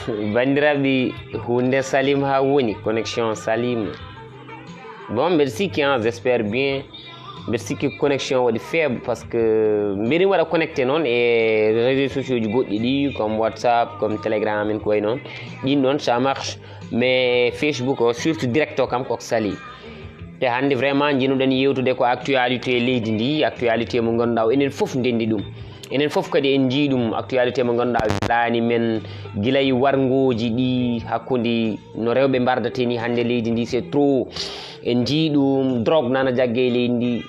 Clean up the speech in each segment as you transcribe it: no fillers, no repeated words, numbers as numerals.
bandiraɓe hunde salim ha woni connexion salim. Bon, merci qui j'espère bien. Merci que connexion est faible parce que mbiri wara connecté non et réseaux sociaux du goɗɗi comme WhatsApp, comme Telegram en quoi non. Ɗin non ça marche mais Facebook surtout direct kam ko sali. Te hande vraiment jinoɗen yewtude ko actualité leydi ndi, actualité mo ganduɗa enen fof ndendi ɗum. Enen fof kadi en jiiɗum actualité mo ganduɗa laani men gilay wargoji ɗi hakkude no rewɓe mbardate hande leydi ndi c'est trop. En jiiɗum drogue nana jagge e leydi ndi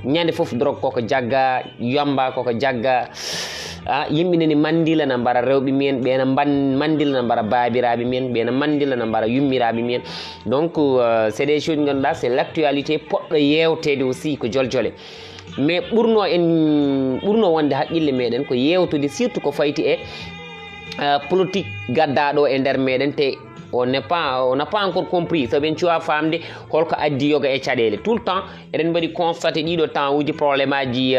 ñande fof drogue koko jagga, yamba koko jagga. Yimɓe nani mandila na mbara rewɓe men ɓena mandila na mbara babiraɓe men ɓena mandila na mbara yummiraɓe men. Donc c'est des choses ganduɗa c'est l'actualité poɗɗo yewtede aussi ko joljole. Mais ɓurno wonde haqqille meɗen ko yewtude surtout ko fayti e politique gaddaɗo e nder meɗen te on n'a pas encore compris so ɓen cuwa famde holko addi yoga e caɗele tout le temps eɗen mbaɗi constaté ɗiɗo temps uji probléme aji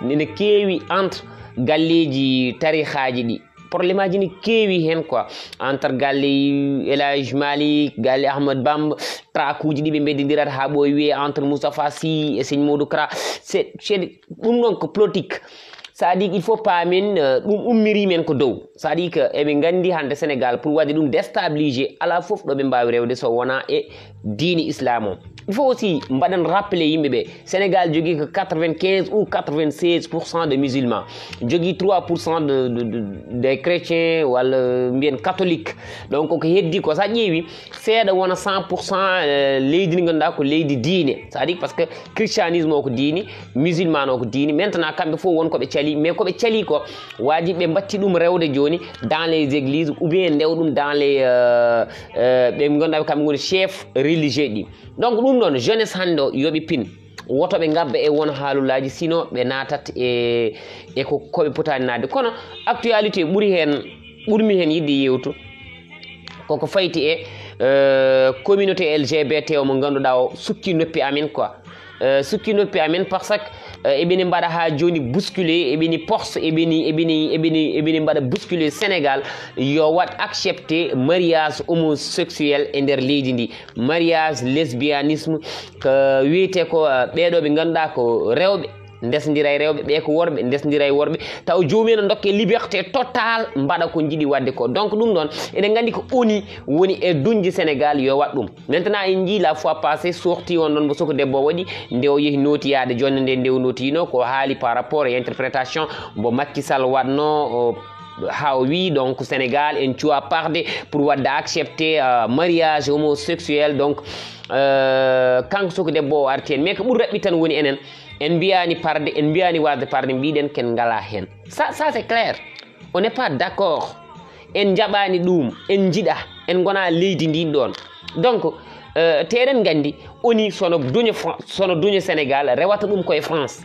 ne keewi entre galleji tarihaji ɗi probléme aji ne keewi hen quoi entre galle El Hadj Malick galle Ahmad Bamba trakuji ɗi ɓe beddidirat ha ɓoy wiye entre Moustapha Sy et Serigne Modou Kara c'est ɗum ɗon ko politique. C'est-à-dire il faut pas men ɗum ummiri men ko dow c'est-à-dire que eɓe gandi hande Sénégal pour wadde ɗum déstabiliser ala fof ɗo ɓe mbawi rewde so wona e diini islam o. Il faut aussi mbaɗen rappeler yimɓeɓe Sénégal jogui que 95 ou 96% de musulmans, jogui 3% des chrétiens walla mbiyen catholique. Donc ko heddi ko sa ƴeewi seeɗa wona 100% leydi ndi ganduɗa ko leydi diine, c'est-à-dire parce que christianisme o ko diini, musulman o ko diini. Maintenant kamɓe fof won koɓe cali mais koɓe cali ko waji ɓe batti ɗum rewde joni dans les églises ou bien ndew ɗum dans les ɓe ganduɗa kamɓe goni chef religieux ɗi. Donc ɗum ɗon jeunesse hande o yoɓe pin woto ɓe gabba e won haalulaji sinon ɓe natat e ko koɓe potani nadde. Kono actualité ɓurmi hen yidde yewtu koko fayti e communauté LGBT o mo ganduɗa o sukki noppi amen quoi. Sukki noppi amen par ce que eɓeni mbaɗa ha joni bousculé eɓeni porce eɓeni mbaɗa bousculé Sénégal yo wat accepté mariage homosexuel e nder leydi ndi, mariage lesbianisme ko wiyete ko ɓeɗo ɓe ganduɗa ko rewɓe ndesdira e rewɓe ɓe ko worɓe ndesdira e worɓe taw jomum en dokke liberté totale mbaɗa ko jiiɗi wadde ko. Donc ɗum ɗon eɗen gandi ko oni woni e duñji Sénégal yo wat ɗum. Maintenant en jii la fois passé sorti on ɗon mo soko debbo waɗi nde o yeehi notiyade jonde nde nde o notino ko haali par rapport e interprétation mbo Macky Sall watno ha o wi donc Sénégal en cuwa parde pour wadde accepté mariage homosexuel. Donc kanko soko debbo o arti hen mais ko ɓuuri raɓɓi tan woni enen en mbiyani parde en mbiyani wadde parde mbiɗen ken ngala hen. Ça c'est clair, on n'est pas d'accord. En jaɓani ɗum en jiiɗa en gona leydi ndin ɗon. Donc te eɗen gandi oni sono duña Sénégal rewata ɗum koye France.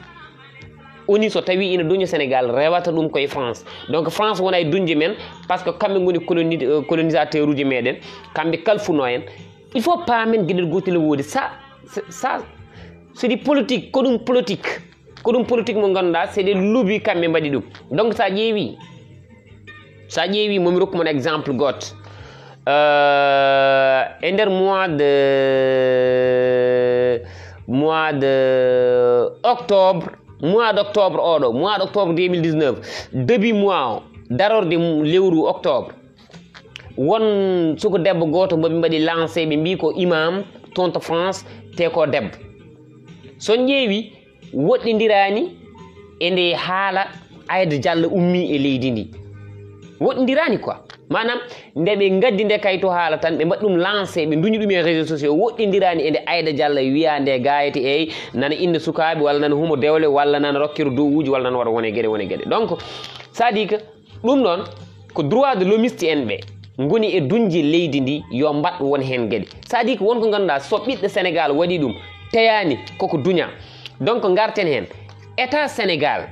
Oni so tawi ina duña Sénégal rewata ɗum koye France. Donc France wona e duñje men par ce que kamɓe goni colonisateur uji meɗen kamɓe kalfuno en. Il faut pas men gueɗel gotel woodi ça c'est du politique ko ɗum politique mo ganduɗa c'est des lobby kamɓe mbaɗi ɗum. Donc sa ƴeewi momi rokkuma on exemple goto e nder mois d'octobre oɗo mois d'octobre 2019 début mois o darorde lewru octobre won suko debbo goto moɓe mbaɗi lancé ɓe mbi ko imam toon to France te ko debbo. Son ƴeewi woɗɗidirani e nde haala Aïda Diallo ummi e leydi ndi woɗɗidirani quoi manam nde ɓe gaddi nde kayto haala tan ɓe mbaɗi ɗum lancé ɓe duñi ɗum e réseaux sociaux woɗɗidirani e nde Aïda Diallo wiya nde gayete eyyi nana inde sukaɓe walla nana humo dewle walla nana rokkiro dowuji walla nana waɗa wone gueɗe. Donc ça dit que ɗum ɗon ko droit de l'hommiste en ɓe goni e duñji leydi ndi yo mbaɗ won hen gueɗe. Ça dit que wonko ganduɗa so ɓiɗɗo Sénégal waɗi ɗum teyani koko duña. Donc garten hen état Sénégal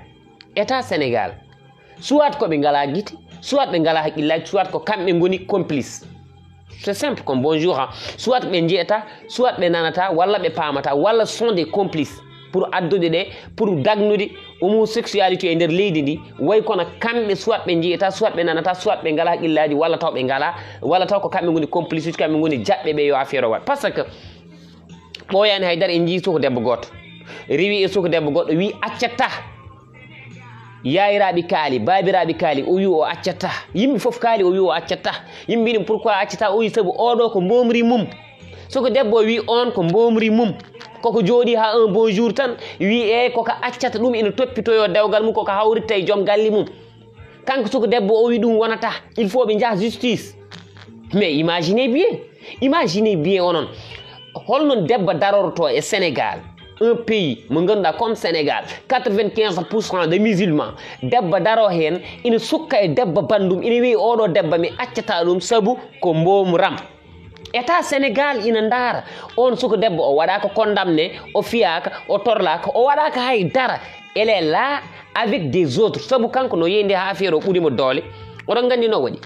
soit ko ɓe ngala guite soit ɓe ngala haqqillaji soit ko kamɓe goni complice. C'est simple comme bonjour soit ɓe jeyata soit ɓe nanata walla ɓe pamata walla sont des complices pour addude de pour dagnude homosexualité e nder leydi ndi way kono kamɓe soit ɓe jiyata soit ɓe nanata soit ɓe ngala haqqillaji walla taw ɓe ngala walla taw ko kamɓe goni complice uji kamɓe goni jaɓɓe ɓe yo affaire o wat par ce que ɓooyani haydara en jii suko debbo goto rewi e suko debbo goɗɗo wi accata yayiraɓe kaali babiraɓe kaali o wi o accata yimɓe foof kaali o wi o accata yimɓe mbiɗum pourquoi accata o wi saabu oɗo ko mbomri mum soko debbo wi on ko mbomri mum koko jooɗi ha un bon jour tan wi e koko accata ɗum ina toppitoyo dewgal mum koko hawritta e joom galle mum kanko soko debbo o wi ɗum wonata il faut ɓe jaa justice mais imaginez bien onon holnon debbo daroroto e Sénégal un pays mo ganduɗa comme Sénégal 95% de musulmans debbo daro hen ina sukka e debbo bandum ina wi oɗo debbo mi accata ɗum saabu ko mbomram état Sénégal ina ndaara on suko debbo o waɗaka condamné o fiyaka o torlaka o waɗaka haydara elle est là avec des autres saabu kanko no yeyndi ha affaire o ɓuurimo doole oɗon gandi no waɗi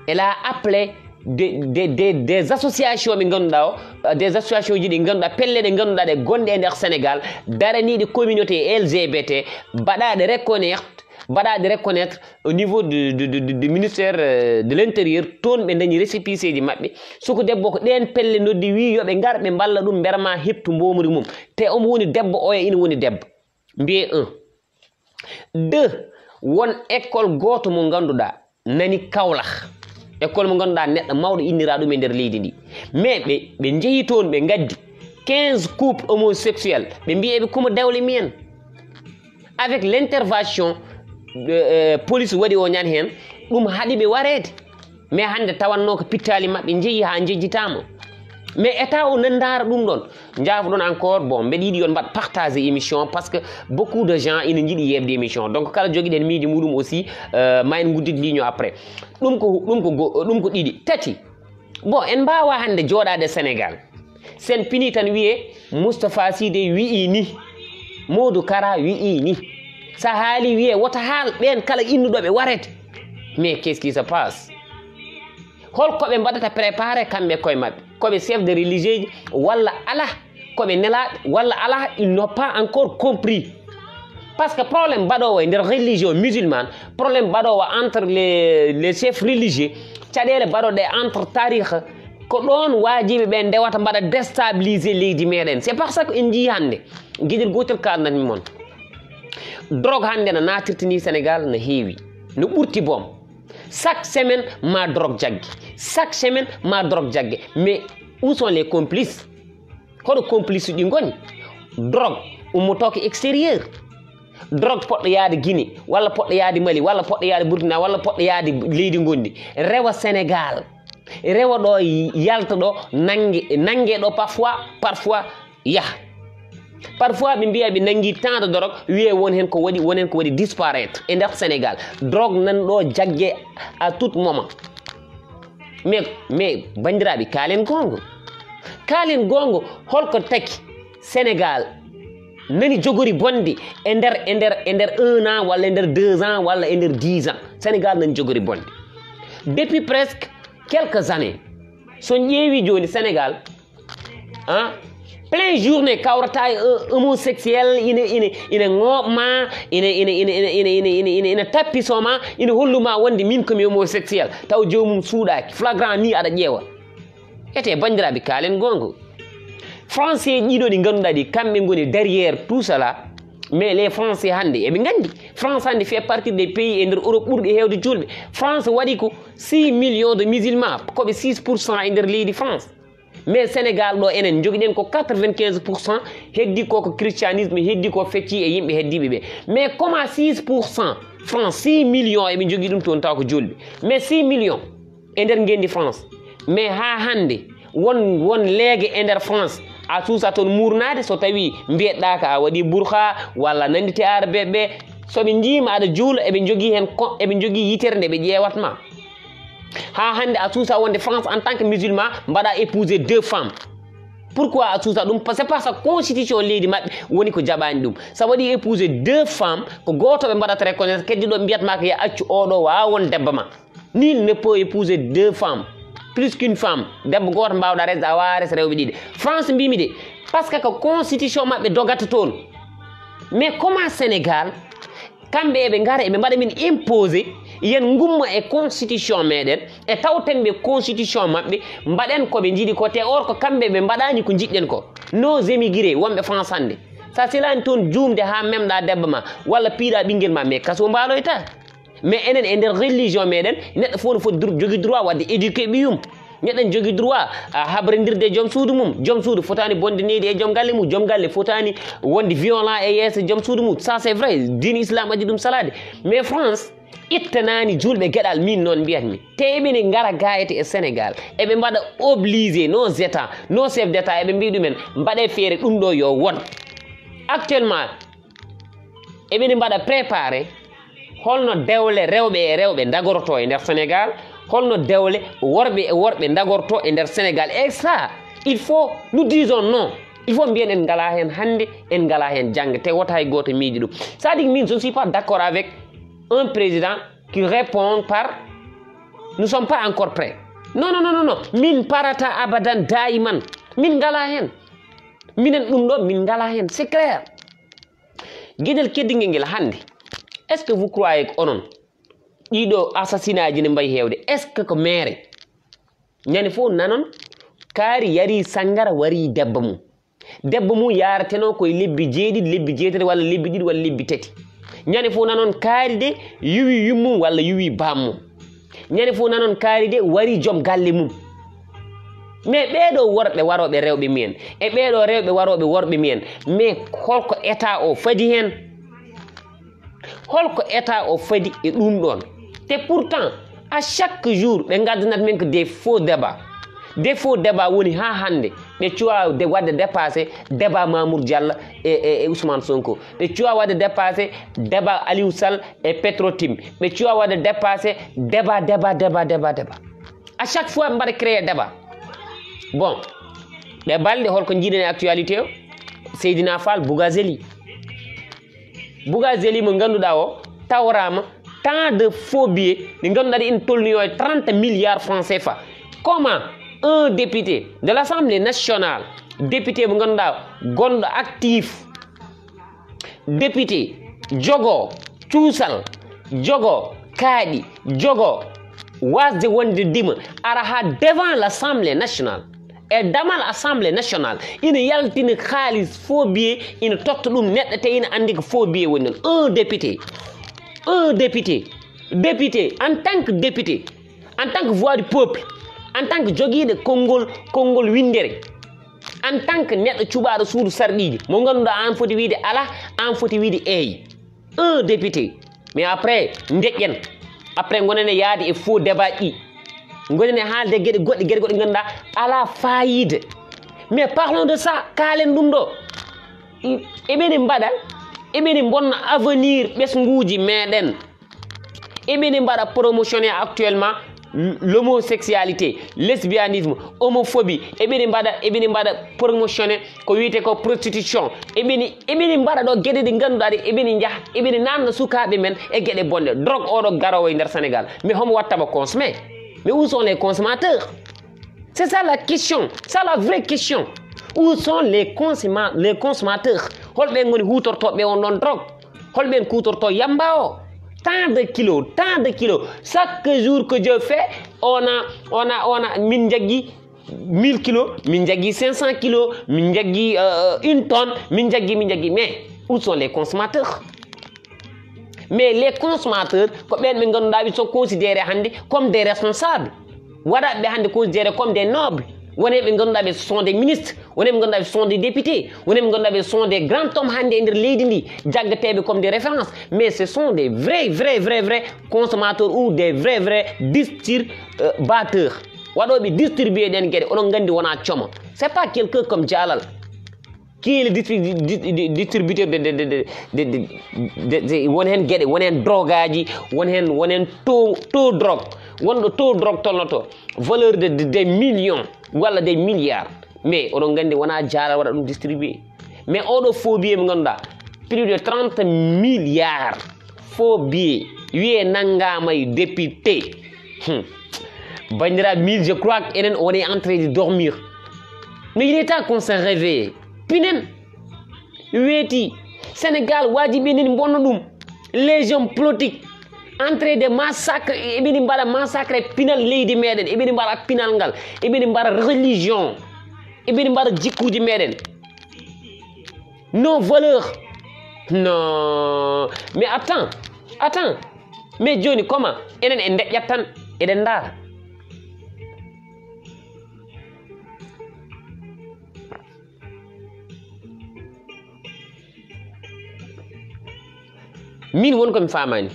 elle a appelé des associations ɓe ganduɗa o des associations ji ɗi ganduɗa pelle ɗe ganduɗa ɗe gonɗe e nder Sénégal daraniɗe communauté LGBT mbaɗaɗe reconnaître au niveau du ministère de l'intérieur toon ɓe dañi récépissé ji maɓɓe soko debbo ko ɗen pelle noddi wi yoɓe gar ɓe mballa ɗum berma heptu mbomri mum te omo woni debbo oya ina woni debbo mbiye 1 2 won école goto mo ganduɗa nani Kaolack école mo ganduɗa neɗɗo mawɗo innira ɗum e nder leydi ndi mais ɓe jeeyi toon ɓe gaddi 15 couples homosexuels ɓe mbi eɓe kuma dewle mumen avec l'intervention police waɗi o ñan hen ɗum haaɗi ɓe warede mais hande tawanno ko pittali mabɓe jeeyi ha jejjitama mais état o nandara ɗum ɗon jaafoɗon encore bon mbeɗa yiiɗi yon mbaɗ partager émission par ce que beaucoup de gens ina jiiɗi yebde émission donc kala joguiɗen miiji muɗum aussi ma en guddit ligne après ɗum ko ɗiɗi tati bon en mbawa hande jooɗade Sénégal sen pini tan wiye Moustapha Sidé wi'i ni Modou Kara wi'i ni sa haali wiye wota haal ɓen kala innuɗoɓe warete mais qu'est-ce qui se passe holkoɓe mbaɗata préparé kamɓe koye mabɓe koɓe chef de religieux ji walla ala koɓe nelaɓe walla ala ils n'ont pas encore compris par ce que probléme mbaɗowo e nder religion musulmane probléme mbaɗowo entre les chefs religieux caɗele mbaɗoɗe entre tariha ko ɗon wajiɓe ɓe ndewata mbaɗa déstabiliser leydi meɗen c'est par ça que en jii hande gueɗel gotel kalnanmi moon drogue hande no natirtini Sénégal no heewi no ɓurti boom chaque semaine ma drogue jagge mais où sont les complices hoɗo complice uji goni drogue ummotoke extérieur drogue poɗɗo yaade Guinée walla poɗɗo yaade Mali walla poɗɗo yaade Burkina walla poɗɗo yaade leydi gondi rewa Sénégal rewa ɗo yalta ɗo nangue ɗo parfois yaha parfois ɓe mbiya ɓe nangui tant de drogue wiye won hen ko waɗi disparaître e nder Sénégal drogue nan ɗo jagge à tout moment mais bandiraɓe kaalen gongo holko taki Sénégal nani jogori bonde e nder 1 an walla e nder 2 ans walla e nder 10 ans Sénégal nani jogori bonde depuis presque quelques années so ƴeewi joni Sénégal plein journée kawrata homosexuel ina ŋoɓma ina tappisoma ina holluma wonde min komi homosexuel taw jomum suuɗaki flagrant ni aɗa ƴeewa ete bandiraɓe kaalen gongo français ɗiɗo ɗi ganduɗa ɗi kamɓe goni derrière tout cela mais les français hande eɓe gandi France hande fait partie des pays e nder Europe ɓurɗi hewde julɓe France waɗi ko 6 millions de musulmans koɓe 6% e nder leydi France mais Sénégal ɗo enen joguiɗen ko 95% heddi ko christianisme heddi ko fecci e yimɓe heddiɓe ɓe mais comment 6% France 6 millions eɓe jogui ɗum toon taw ko julɓe mais 6 millions e nder gendi France mais ha hande won leege e nder France a suusa toon murnade so tawi mbiyeɗɗa ka a waɗi bourha walla nandite arabeɓe soɓe jiima aɗa juula eɓe jogui yitere nde ɓe ƴewatma ha hande a suusa wonde France en tant que musulman mbaɗa épouser 2 femmes pourquoi a suusa ɗum c'est parce que constitution leydi mabɓe woni ko jaɓani ɗum sa waɗi épouser 2 femmes ko goto ɓe mbaɗata reconnaître keddiɗo mbiyatma ko ya accu oɗo wawa won debbo ma nul ne peut épouser 2 femmes plus qu'une femme debbo goto mbawɗa resde a wawa res rewɓe ɗiɗi France mbimi de par ce que ko constitution mabɓe dogata toon mais comment Sénégal kamɓe eɓe ngara eɓe mbaɗa min imposé yen gumma e constitution meɗen e tawten ɓe constitution maɓɓe mbaɗen koɓe jiiɗi ko te or ko kamɓe ɓe mbaɗani ko jiɗɗen ko nos émigré wonɓe France hande sa silani toon jumde ha memɗa debbo ma walla piiɗa ɓinguel ma mais kaso mbaloyta mais enen e nder religion meɗen neɗɗo fof no foti jogui droit wadde éduqué ɓiyum neɗɗen jogui droit habredirde e joom suudu mum joom suudu fotani bonde neydi e joom galle mum joom galle fotani wonde violent e yesso joom suudu mum ça c'est vrai dine islam addi ɗum salade mais France ittanani julɓe gueɗal min noon mbiyatmi te eɓene gara gayete e Sénégal eɓe mbaɗa obligé nos états nos chef d' état eɓe mbi ɗumen mbaɗe feere ɗum ɗo yo won actuellement eɓene mbaɗa préparé holno dewle rewɓe e rewɓe dagoroto e nder Sénégal holno dewle worɓe e worɓe dagorto e nder Sénégal et ça il faut nous disons non il faut mbiyen en ngala hen hande en ngala hen jangde te wota hay goto miiji ɗum ça dit min je ne suis pas d'accord avec un président qui répond par nous ne sommes pas encore prêts non non non non min parata abadan daiman min ngala hen minen ɗum ɗo min ngala hen c'est clair gueɗel keddigel ngel hande est ce que vous croyez ko onon ɗiɗo assassinat ji ne mbayi hewde est ce que ko maire ñande fof nanon kaari yari sangara wari debbo mum yarateno koye lebbi jeeɗiɗi lebbi jeetati walla lebbi ɗiɗi walla lebbi tati ñande fof nanon kaari de yuwi yummum walla yuwi bammum ñande fof nanon kaari de wari joom galle mum mais ɓeɗo worɓe waroɓe rewɓe mumen e ɓeɗo rewɓe waroɓe worɓe mumen mais holko état o fadi hen holko état o fadi e ɗum ɗon te pourtant à chaque jour ɓe gaddanat men ko des faux débat woni ha hande ɓe cuwa wadde dépassé débat Mamour Diallo e Ousmane Sonko ɓe cuwa wadde dépassé débat Aliou Sall e Petrotim ɓe cuwa wadde dépassé débat à chaque fois ɓe mbaɗa créé débat bon ɓe balɗe holko jiiɗen e actualité o Seydina Fall Bougazeli mo ganduɗa o tawrama tant de faux billets ɗi ganduɗa ɗi ina tolnoyo 30 milliards francs CFA comment un député de l'Assemblée nationale député mo ganduɗa gonɗo actif député jogo cuusal jogo kaaɗi jogo wasde wonde dima ara ha devant l'Assemblée nationale e damal Assemblée nationale ina yaltina xaalis faux billet ina totta ɗum neɗɗo te ina andi ko faux billet woni non un député en tant que député en tant que voix du peuple en tant que joguiɗo konngol windere en tant que neɗɗo cuɓaɗo suudu sarɗiji mo ganduɗa an foti wiide ala an foti wiide eyi un député mais après deƴƴen après gonen e yaade e faux débat ɗi gonen e haalde gueɗe goɗɗe ganduɗa ala fayide mais parlons de ça kaalen ɗum ɗo eɓeni bonna avenir ɓesguji meɗen eɓeni mbaɗa promotionné actuellement l'homosexualité lesbianisme homophobie eɓeni mbaɗa promotionné ko wiyete ko prostitution eɓeni mbaɗa ɗo gueɗe ɗe ganduɗa ɗe eɓeni jaaha eɓeni namna sukaɓe men e gueɗe bonɗe drogue oɗo garowo e nder Sénégal mais homo wattamo consommé mais où sont les consommateurs c'est ça la question ça la vraie question où sont les consommateurs holɓe goni hutortoɓe on ɗon drogue holɓen kutorto yamba o tant de kilos chaque jour que Dieu fait on a min jaggi 1000 kilos min jaggi 500 kilos min jaggi 1 tonne min jaggi mais où sont les consommateurs mais les consommateurs ko ɓen ɓe ganduɗa ɓe sont considérés hande comme des responsables waɗaɓe ɓe hande considérés comme des nobles wone ɓe ganduɗa ɓe sont des ministres wone ɓe ganduɗa ɓe sont des députés wone ɓe ganduɗa ɓe sont des grands hommes hande e nder leydi ndi jaggateɓe comme des références mais ce sont des vrais consommateurs ou des vrais distribuateurs waɗoɓe distribuer ɗen gueɗe oɗon gandi wona coomo c'est pas quelqu'un comme Dialal qui est le distributeur de won hen gueɗe won hen drogue aji won hen taux drogue wonɗo taux drogue tolnoto valeur de des millions walla des milliards mais oɗon gandi wona Dialal waɗa ɗum distribué mais oɗo faux billet mo ganduɗa plus de 30 milliards faux billet wiye naggama e député bandiraɓe mille je crois que enen on est en train de dormir mais il est temps qu'on se réveille pinen weeti Sénégal wajibi ni bonno dum légion politique entrée de massacre ibini mbara massacre pinal leydi meden ibini mbara pinal ngal ibini mbara religion ibini mbara jikkuji meden nos valeurs non mais attends mais joni comment enen e deƴƴat tan eden ndara min won ko mi famani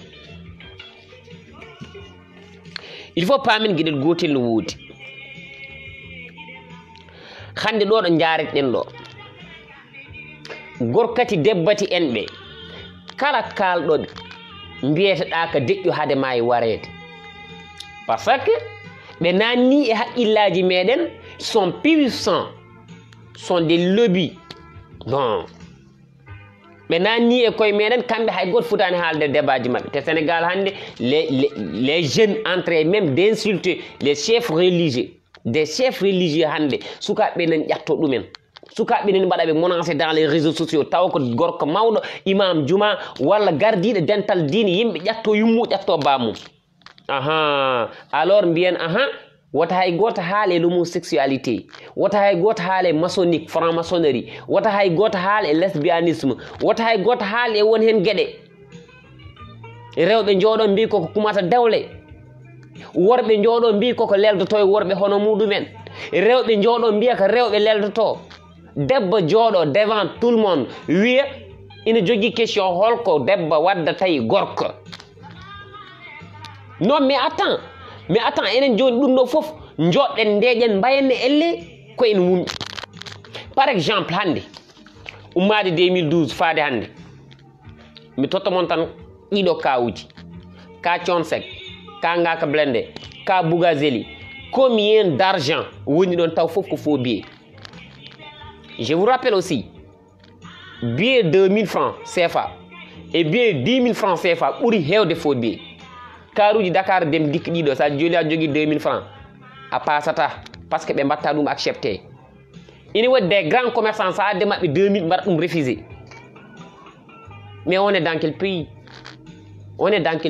il faut pamen gueɗel gotel no woodi hande ɗo ɗo jaretɗen ɗo gorkati debbati en ɓe kala kalɗoɓe mbiyeteɗa ka deƴƴo haade ma e warede par ce que ɓe nanni e haqqillaji meɗen sont puissants sont des lobbies bon ɓe nanni e koye meɗen kamɓe hay goto futani haalde débat ji maɓɓe te Sénégal hande les jeunes entrés même d'insulter les chefs religieux hande sukaɓe nan ƴatto ɗumen sukaɓe nen mbaɗaɓe menacé dans les réseaux sociaux taw ko gorko mawɗo imam juma walla gardiɗo dental diine yimɓe ƴatto yummu ƴatto bamum alors mbiyen wota hay goto haale l'homosexualité wota hay goto haale maçonnique franc maçonnerie wota hay goto haale lesbianisme wota hay goto haale e won hen gueɗe rewɓe jooɗo mbi koko kumata dewle worɓe jooɗo mbi koko leldoto e worɓe hono muɗumen rewɓe jooɗo mbiya ko rewɓe leldoto debbo jooɗo devant tout le monde wiya ina jogui question holko debbo waddata e gorko non mais attends enen joni ɗum ɗo foof joɗɗen ndeƴen mbayenne elle ko en wumƴi par exemple hande ummade 2012 faade hande mi totta mon tan ɗiɗo kawuji ka Thione Seck ka Ngaka Blindé ka Bougazeli combien d'argent woni ɗon taw foof ko faux billet je vous rappelle aussi billet 2000 francs CFA et billet 10 000 francs CFA ɓuuri hewde faux billet karuji Dakar dem dikk ɗiɗo sa joni a jogui 2000 francs a pasata par ce que ɓe mbatta ɗum accepté ina waɗi des grands commerçants sa adde maɓɓe 2000 mbaɗa ɗum refusé mais on est dans quel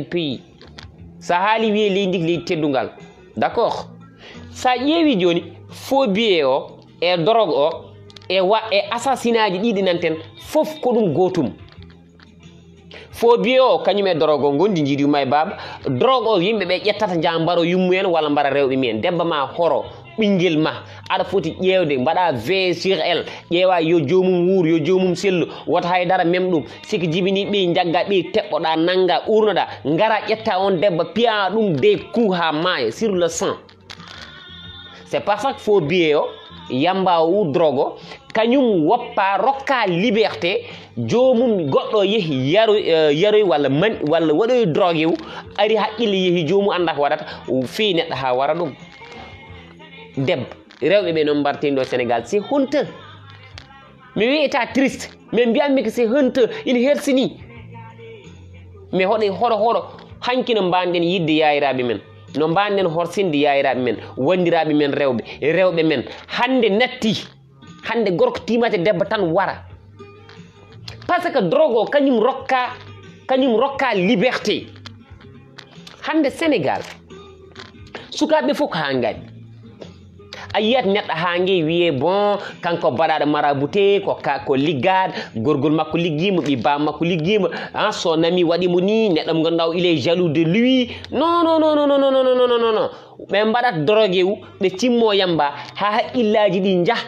pays sa haali wiye leydi ndi leydi teddugal d'accord sa ƴeewi joni faux billet o e drogue o e assassinat ji ɗiɗi nanten fof ko ɗum gotum faux billet o kañum e drogue o gondi jiiɗi yumma e baaba drogue o yimɓe ɓe ƴettata jaa mbaro yummu en walla mbara rewɓe mumen debba ma horo ɓinguel ma aɗa foti ƴeewde mbaɗa veille sur elle ƴeewa yo jomum wuur yo jomum sellu wota haydara mem ɗum siki jibini ɓi jagga ɓi teɓɓoɗa nanga urnoɗa ngara ƴetta on debba piya ɗum des coups ha maayo sur le sang c'est par ça que faux billet o yamba o drogue o kañum woppa rokka liberté jomum goɗɗo yeehi yaroy walla waɗoy drogue wu ari haqqille yeehi jomum anda ko waɗata fi neɗɗo ha wara ɗum debbo rewɓe ɓe noon mbarteni ɗo Sénégal c'est honteux mi wiyata triste mais mbiyatmi ko c'est honteux ina hersini mais hoɗo hankino mbanɗen yidde yayiraɓe men no mbanɗen horsinde yayiraɓe men wandiraɓe men rewɓe men hande natti hande gorko timate debbo tan wara par ce que drogue o kañum rokka liberté hande Sénégal sukaɓe fof ko ha gaɗi a yiyat neɗɗo ha ngue wiye bon kanko baɗaɗo marabouté ko liggade gorgol makko liggima ɓi bam makko liggima son ami waɗimo ni neɗɗo mo ganduɗa il est jaloux de lui non ɓe mbaɗat drogue wu ɓe timmo yamba ha haqqillaji ɗi jah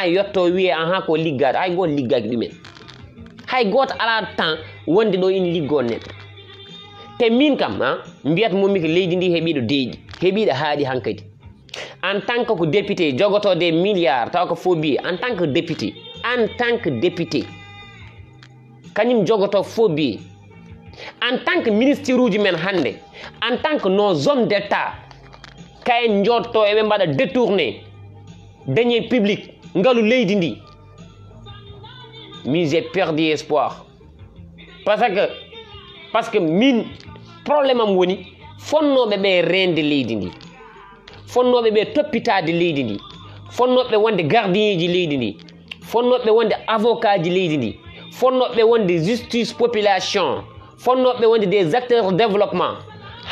yetto wiye ko liggade hay goto liggaki ɗumen hay goto ala temps wonde ɗo ina liggo neɗɗo te min kam mbiyat momi ko leydi ndi heeɓiɗo deeƴi heeɓiɗo haaɗi hankkadi en tant que député jogoto des milliards taw ko faux billet en tant que député kañum jogoto faux billet en tant que ministre uji men hande en tant que nos hommes d'état kayen jotto eɓe mbaɗa détourné deniers publics ngalu leydi ndi min j'ai perdu espoir parce que min probléme am woni fonnoɓe ɓe rende leydi ndi fonnoɓe ɓe toppitade leydi ndi fonnoɓe wonde gardien ji leydi ndi fonnoɓe wonde avocat ji leydi ndi fonnoɓe wonde justice population fonnoɓe wonde des acteurs de développement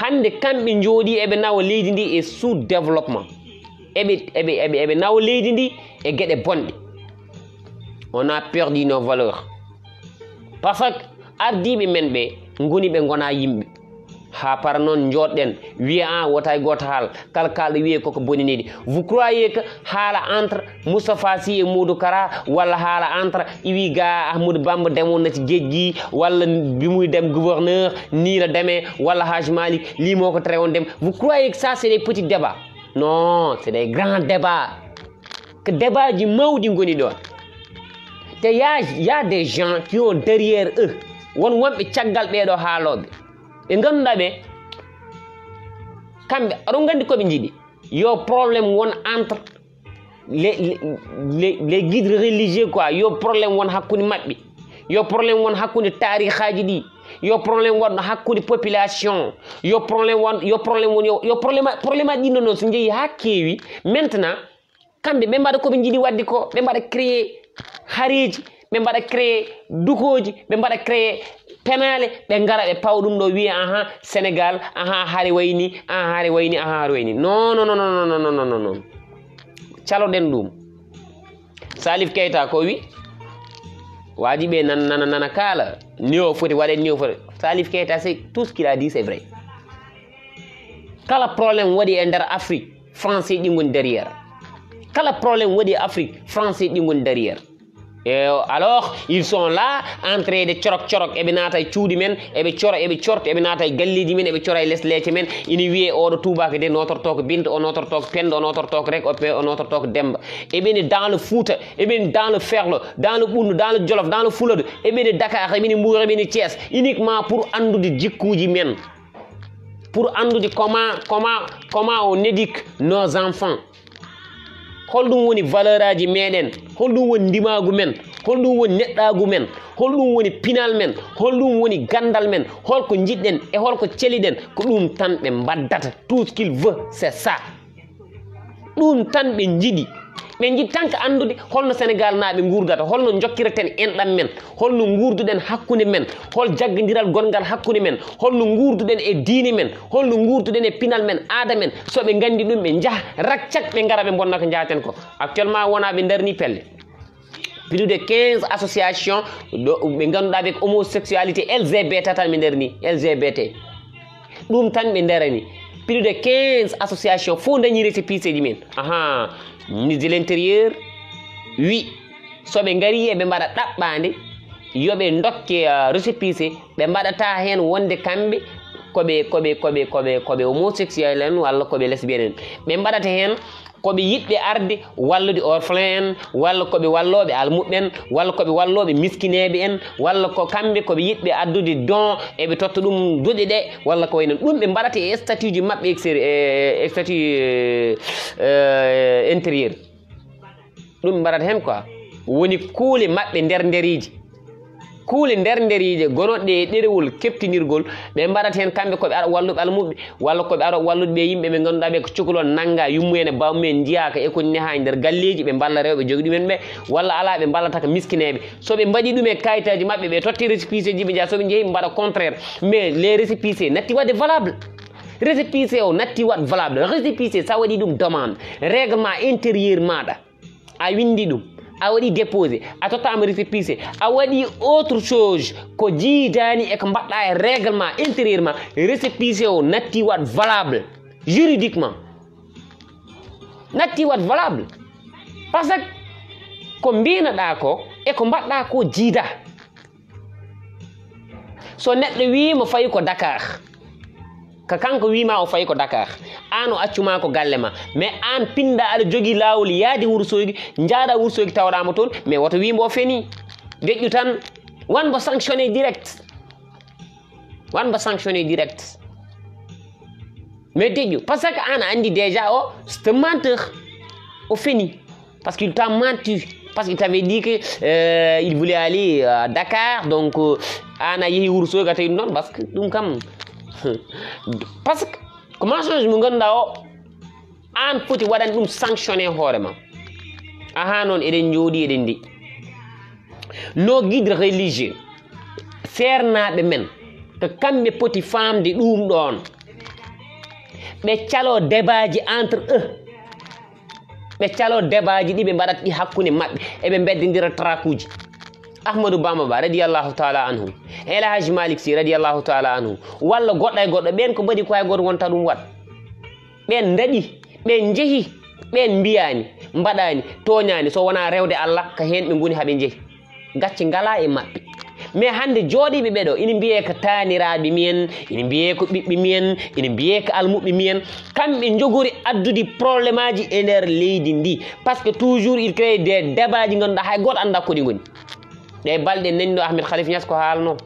hande kamɓe jooɗi eɓe nawa leydi ndi e sous développement eɓe nawa leydi ndi e gueɗe bonɗe. On a perdu nos valeurs parce que ardiɓe men ɓe goni ɓe gona yimɓe ha par noon jooɗɗen wiya an wota goto haal kala kalɗo wiye koko boniniɗi. Vous croyez que haala entre Moustapha Sy et Modou Kara walla haala entre iwi ga Ahmadou Bamba demoon na ci géej gi walla bi muy dem gouverneur nii la demee walla Hadj Malick lii moo ko tere woon dem. Vous croyez que ça c'est des petits débats? Non, c'est des grands débats. Que débat ji mawɗi goni ɗon. Te y a des gens qui ont derrière eux won wonɓe caggal ɓeɗo haaloɓe ɓe ganduɗa ɓe kamɓe aɗon gandi koɓe jiiɗi yo probléme won entre les guides religieux quoi, yo probléme won hakkude maɓɓe, yo probléme won hakkude tarihaji ɗi, yo probléme won hakkude population, yo probléme won probléme aji ɗinno noon so jeeyi ha keewi. Maintenant kamɓe ɓe mbaɗa koɓe jiiɗi wadde ko, ɓe mbaɗa créé hareji, ɓe mbaɗa créé dukoji, ɓe mbaɗa créé penale, ɓe ngara ɓe pawa ɗum ɗo wiya ahan Sénégal ahan haare wayni ahan haare wayni ahan haare wayni. Non non non non non non non non, caloɗen ɗum. Salif Keita ko wi waji ɓe nana kala ni o foti waɗen ni o foti. Salif Keita c'est tout ce qu'il a dit c'est vrai. Kala probléme waɗi e nder Afrique français ɗi goni derrière. Kala problème waɗi e Afrique français ɗi goni derrière. Et alors ils sont là en train de corok eɓe naata e cuuɗi men eɓe cora eɓe corta eɓe naata e galleji men eɓe cora e less leece men ina wiye oɗo tubaka de notortoko Binta, o notortoko Penda, o notortoko Rek, o notortoko Demba. Eɓene dans le Fouta, eɓene dans le Ferlo, dans le Ɓundu, dans le Jolof, dans le Fuladu, eɓene Dakar, eɓene Mbour, eɓene Thiès, uniquement pour andude jikkuji men, pour andude comment on éduque nos enfants. Holɗum woni valeur aji meɗen, holɗum woni ndimagu men, holɗum woni neɗɗagu men, holɗum woni pinal men, holɗum woni gandal men, holko jiɗɗen e holko celiɗen, ko ɗum tan ɓe mbaddata. Tout ce qu'il veut c'est ça. Ɗum tan ɓe jiɗi. ɓe jiɗi tan ko andude holno Sénégal naaɓe gurdata, holno jokkireten enɗam men, holno gurduɗen hakkude men, hol jaggodiral gongal hakkude men, holno gurduɗen e diine men, holno gurduɗen e pinal men, aada men. So ɓe gandi ɗum ɓe jaaha raccak ɓe gara ɓe bonna ko jaaten ko. Actuellement wona ɓe darni pelle plus de 15 associations ɓe ganduɗa ɓe homosexualité LGBT tan ɓe darni LGBT ɗum tan ɓe darani. Plus de 15 associations fo dañi récépissé ji men. Aha, ministre de l'intérieur wi soɓe ngari eɓe mbaɗa ɗaɓɓade yoɓe dokke récépissé ɓe mbaɗata hen wonde kamɓe koɓe homosexuel en walla koɓe lesbienne en. Ɓe mbaɗata hen koɓe yiɗɓe arde wallude orphelin en, walla koɓe walloɓe almuɓe en, walla koɓe walloɓe miskineɓe en, walla ko kamɓe koɓe yiɗɓe addude don eɓe totta ɗum duɗe ɗe walla ko waynon. Ɗum ɓe mbaɗata e statut ji maɓɓe e statut intérieur. Ɗum ɓe mbaɗata hen quoi woni kuule maɓɓe nderiji, kuule nderije gonoɗe e ɗerewol keptinirgol. Ɓe mbaɗata hen kamɓe koɓe ara walluɓe almuɓe walla koɓe ara wallude ɓe yimɓe ɓe ganduɗa ɓe ko cukalon nangga yummumen e bawmumen jiyaka e ko neha nder galleji ɓe balla rewɓe jogui ɗumen ɓe walla ala ɓe ballata ko miskineɓe. So ɓe mbaɗi ɗum e kayitaji maɓɓe ɓe totti récépissé ji ɓe jaa soɓe jeeyi ɓe mbaɗa contraire. Mais les récépissés natti wadde valable. Récépissé o natti wat valable. Récépissé sa waɗi ɗum demande règlement intérieur maɗa a windi ɗum a waɗi déposé a tottama récépissé a waɗi autre chose ko jiidani e ko mbaɗɗa e règlement intérieurement, récépissé o natti wat valable juridiquement, natti wat valable par ce que ko mbinoɗa ko e ko mbaɗɗa ko jiida. So neɗɗo wima fayi ko Dakar ka kanko wima o fayi ko Dakar, an o accuma ko galle ma, mais an pinda aɗa jogui lawol yaade Wourossogui, jaaɗa Wourossogui tawɗama toon, mais woto wimbo o feni deƴƴu tan wanmo sanctionné direct, wanmo sanctionné direct. Mais deƴƴu par ce que an a andi déjà o c'est un menteur, o feni parce qu'il t'a menti, parce qu'il t'avait dit que il voulait aller à Dakar, donc an a yeehi Wourossogui a tawi ɗum noon parce que ɗum kam parce que ko mensonge mo ganduɗa o an foti waɗan ɗum sanctionné hoorema. Aha noon eɗen jooɗi eɗen ndi nos guides religieux sernaɓe men ko kamɓe poti famde ɗum ɗon ɓe calo débat ji entre eux ɓe calo débat ji ɗi ɓe mbaɗat ɗi hakkude maɓɓe eɓe beddidira trakuji ahmadou bamba ba radiallahu taala anhu El Hadji Malick Sy radiallahu taala anhu walla goɗɗo e goɗɗo ɓen ko mbaɗi ko hay goto wonta ɗum wat ɓen daɗi ɓen jeehi ɓen mbiyani mbaɗani toñani so wona rewde Allah ko hen ɓe goni haɓe jeehi gacce ngala e maɓɓe mais hande jooɗiɓe ɓeɗo ina mbiye ko taniraɓe miyen ina mbiye ko ɓiɓɓe miyen ina mbiye ko almuɓe miyen kamɓe jogori addude probléme aji e nder leydi ndi par ce que toujours il crée des débat ji ganduɗa hay goto anda koɗi goni ɗe balɗe nanniɗo Ahmed Khalifa Niass ko haalno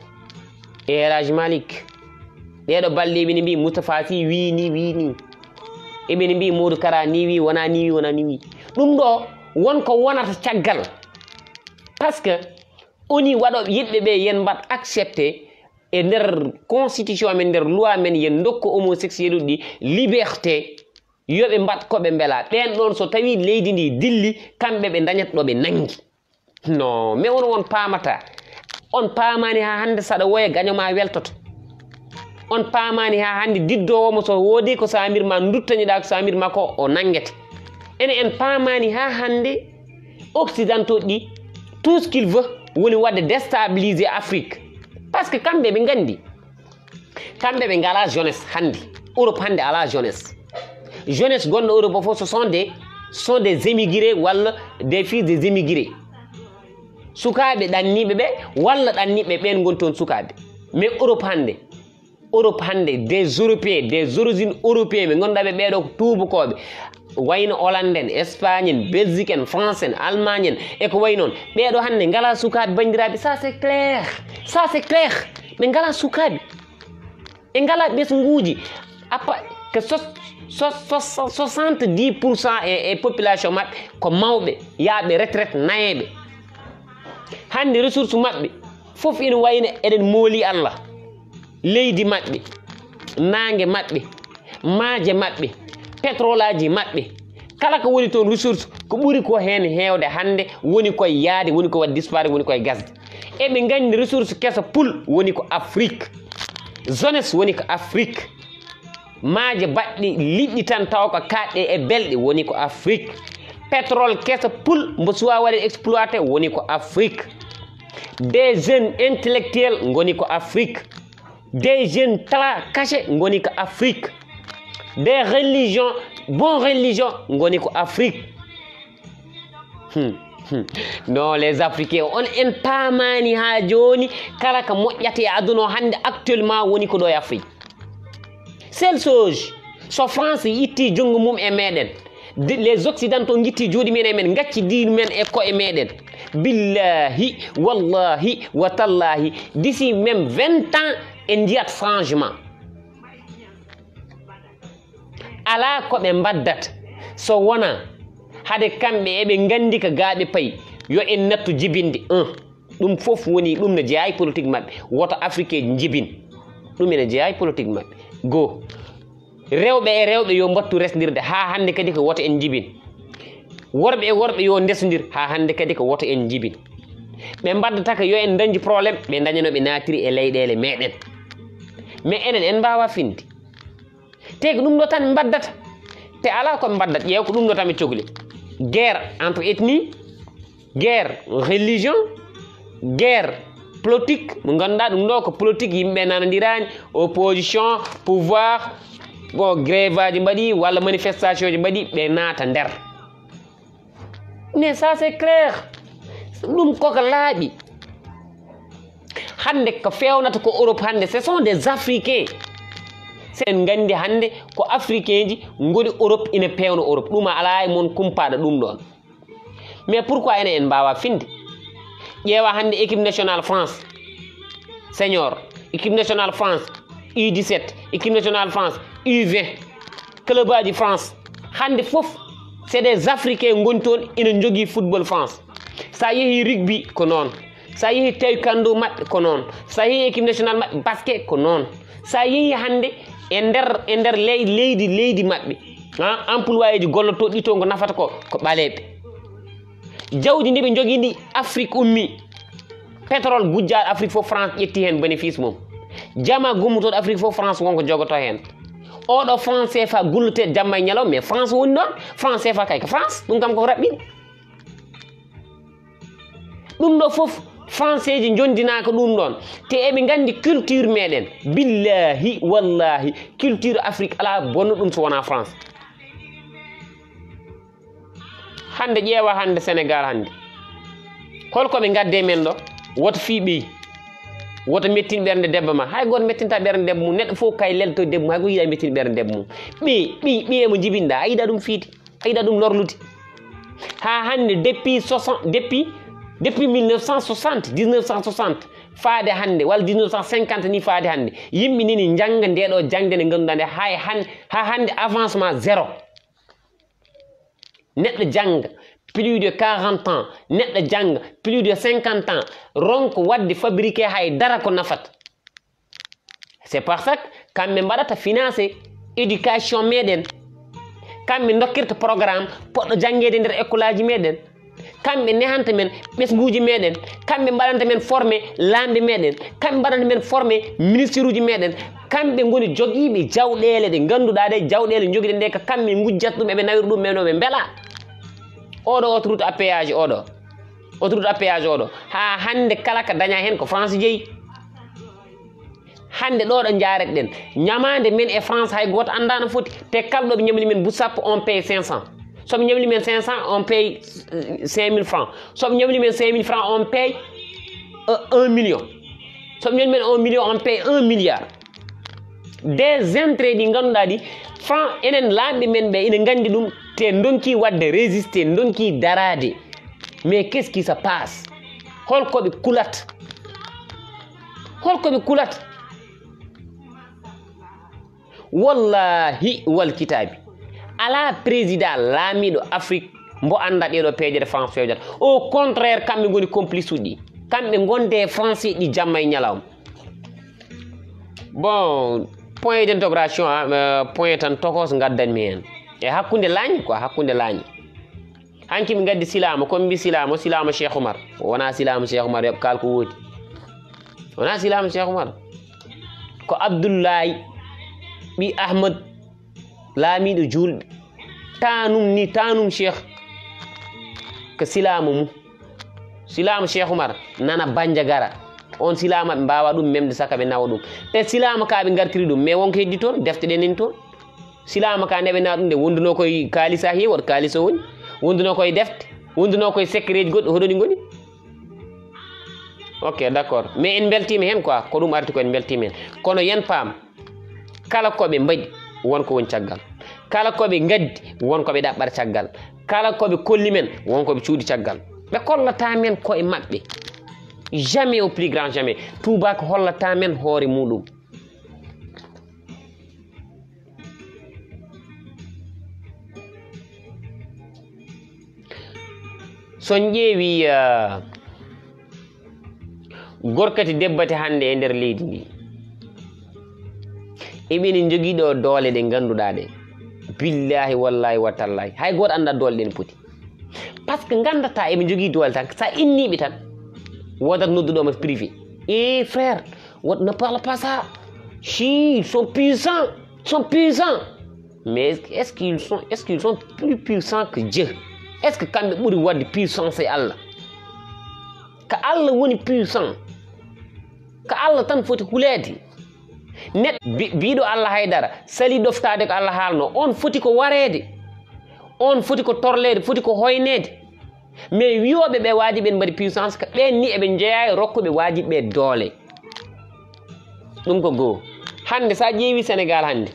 e El Hadji Malick ɗeɗo balɗe eɓene mbi Moustapha Sy wini eɓene mbi Modou Kara ni wi wona ni wi ɗum ɗo wonko wonata caggal par ce que oni waɗoɓe yiɗɓe ɓe yen mbat accepté e nder constitution men nder loi men yen dokko homosexuel uɗi liberté yoɓe mbat koɓe beela ɓen ɗon so tawi leydi ndi dilli kamɓe ɓe dañat ɗo ɓe nangi non mais won paamata on paamani ha hande saɗa woya gañoma weltoto on paamani ha hande diddowomo so woodi ko samirma duttaniɗa ko samirma ko o nangete ene en paamani ha hande occidentaux ɗi tout ce qu'il veut woni wadde déstabiliser Afrique par ce que kamɓe ɓe gandi kamɓe ɓe ngala jeunesse hande Europe hande ala jeunesse gonɗo Europe fof ce sont des émigrés walla des fils des émigrés sukaɓe ɗanniɓe ɓe walla ɗanniɓe ɓen goni toon sukaɓe mais Europe hande des européens des origines européens ɓe ganduɗa ɓe ɓeɗo ko tubakoɓe wayno Hollande en Espagne en Belgique en France en Allemagne en eko way noon ɓeɗo hande ngala sukaɓe bandiraɓe ça c'est clair ɓe ngala sukaɓe ɓe ngala ɓesguji que 70% e population maɓɓe ko mawɓe yaaɓe retraite nayeɓe hande ressource maɓɓe fof ina wayno eɗen mooli Allah leydi maɓɓe nangue maɓɓe maaje maɓɓe pétrole aji maɓɓe kala ko woni toon ressource ko ɓuuri ko hen hewde hande woni koye yaade woni ko waɗi disparaître woni koye gasde eɓe gandi ressource kesa pul woni ko Afrique jeunesse woni ko Afrique maaje baɗɗi liɗɗi tan taw ko kaɗɗe e belɗe woni ko Afrique pétrole kesa pul mbo suwa waɗe exploité woni ko Afrique des jeunes intellectuels ngoni ko Afrique des jeunes tala caché ngoni ko Afrique des religions bon religion ngoni ko Afrique non les Africains on en paamani ha joni kala ko moƴƴata e aduna hande actuellement woni ko ɗo e Afrique seule chose so France itti junggo mum e meɗen les occidentaux guitti juuɗe men e men gacci diinu men e koye meɗen billahi wallahi wa tallahi d'ici même 20 ans en jiyat changement ala ko ɓe mbaddata so wona hade kamɓe eɓe gandi ko gaaɓe payi yo en nattu jibinde 1 ɗum fof woni ɗum ne jeeya politique maɓɓe woto africain jibin ɗum ene jeeya politique maɓɓe goo rewɓe e rewɓe yo mbattu resdirde ha hande kadi ko woto en jibin worɓe e worɓe yo ndesdodir ha hande kadi ko woto en jibin ɓe mbaddata ko yo en dañji probléme ɓe dañanoɓe natiri e leyɗele meɗen mais enen en mbawa finde te ko ɗum ɗo tan mbaddata te ala koɓe mbaddat ƴeew ko ɗum ɗo tan ɓe cohli guerre entre ethnie guerre religion guerre politique mo ganduɗa ɗum ɗo ko politique yimɓe nanodirani opposition pouvoir bon grève aji mbaɗi walla manifestation ji mbaɗi ɓe naata nder mais ça c'est clair ɗum koko laaɓi hande ko fewnata ko Europe hande ce sont des Africains sen gandi hande ko africain ji goni Europe ina pewno Europe ɗum ala e mon kumpaɗo ɗum ɗon mais pourquoi ene en mbawa finde ƴeewa hande équipe nationale France senior équipe nationale France U17 équipe nationale France U20 club aji France hande fof c'est des Africains goni toon ina jogui football France sa yeehi rugby ko noon sa yeehi taekwondo maɓɓe ko noon sa yeehi équipe nationale maɓɓe basket ko noon sa yeehi hande e nder leydi maɓɓe employé ji gollotoɗi to ngo nafata ko ɓaleɓe jawdi ndi ɓe jogui ndi Afrique ummi pétrole gujja Afrique fo France ƴetti hen bénéfice mum jama gummutoɗo Afrique fo France wonko jogoto hen oɗo France CFA gullete jamma e ñalaw mais France woni ɗon France CFA kay ko France ɗum kam koko raɓɓini ɗum ɗo foof français ji jondinaka ɗum ɗon te eɓe gandi culture meɗen billahi wallahi culture Afrique ala bonno ɗum so wona France hande ƴeewa hande Sénégal hande holkoɓe gadde men ɗo woto fiiɓi woto mettin ɓernde debbo ma hay goto mettinta ɓernde debbo mum neɗɗo fof kay lelto debbo mum hay goto yiiɗa mettin ɓernde debbo mum ɓi emo jibinɗa a yiiɗa ɗum fiiti a yiiɗa ɗum lorlude ha hande depuis 1960 faade hande walla 1950 ni faade hande yimɓe nini jangga ndeɗo jangde nde ganduɗa nde ha hande avancement zéro neɗɗo jangga plus de 40 ans neɗɗo jangga plus de 50 ans ronko wadde fabriqué hay dara ko nafata c'est par ça que kamɓe mbaɗata financé éducation meɗen kamɓe dokkirta programme poɗɗo janguede nder école aji meɗen kamɓe nehanta men ɓesguji meɗen kamɓe mbaɗanta men formé lamɓe meɗen kamɓe mbaɗanta men formé ministre uji meɗen kamɓe goni joguiɓe jawɗele ɗe ganduɗa ɗe jawɗele joguiɗe nde ko kamɓe gujjata ɗum eɓe nawira ɗum menoɓe beela oɗo autoroute à péage oɗo ha hande kala ka daña hen ko France jeeyi hande ɗo ɗo jaret ɗen ñamade men e France hay goto anda no foti te kala ɗoɓe ñamli men bu sappo on paye 500 soɓe ñamli men 500 on paye 5000 francs soɓe ñamli men 5000 francs on paye 1 million soɓe ñamli men 1 million on paye 1 milliard des intérêts ɗi ganduɗa ɗi franc enen lamɓe men ɓe ina gandi ɗum te donki wadde résister donki darade mais qu'est ce qui se passe holkoɓe kulat wallahi wal kitabi ala président laamiɗo Afrique mbo anda ɗeɗo peeje France fewjata au contraire kamɓe goni complice uji kamɓe gonde français ɗi jamma e ñalawma bon point d'intégration point tan tokos gaddanmi hen e hakkude laañi quoi hakkude laañi hanki mi gaddi silama comme mbi silama Cheikh Oumar wona silama Cheikh Oumar yoɓ kal ko woodi wona silama Cheikh Oumar ko Abdoulaye ɓi Ahmad laamiɗo julɓe tanum Cheikh ko silama mum silama Cheikh Oumar nana Bandiagara on silama ɓe mbawa ɗum memde saka ɓe nawa ɗum te silama ka ɓe gartiri ɗum mais wonko heddi toon defte ɗe nani toon silama ka nde ɓe nawa ɗum nde wonduno koye kalisa heewi waɗa kalisa woni wonduno koye defte wonduno koye secret ji goɗɗi hoɗoni goni ok d' accord mais en beltima hen quoi ko ɗum arti ko en beltima hen kono yen paam kala koɓe mbaɗi wonko woni caggal kala koɓe gaddi wonkoɓe ɗaɓɓata caggal kala koɓe kolli men wonkoɓe cuuɗi caggal ɓe kollata men koye maɓɓe jamais au plus grand jamais tubako hollata men hoore muɗum son ƴeewi gorkati debbate hande e nder leydi ndi eɓeni joguiɗo doole ɗe ganduɗa ɗe billahi wallahi wa tallahi hay goto anda doole ɗe no poti par ce que gandata eɓe jogui doole tan sa inniɓe tan wodat nodduɗoma privé et frère ne parle pas ça si ils sont puissants mais est-ce qu'ils sont plus puissants que Dieu est ce que kamɓe ɓuuri wadde puissance e Allah ko Allah woni puissant ko Allah tan foti hulede neɗɗo biɗo Allah haydara sali ɗoftade ko Allah haalno on foti ko warede on foti ko torlede foti ko hoynede mais wiyoɓe ɓe wajiɓe mbaɗi puissance ko ɓen ni eɓe jeeya e rokkuɓe wajiɓe doole ɗum ko goho hande sa ƴeewi Sénégal hande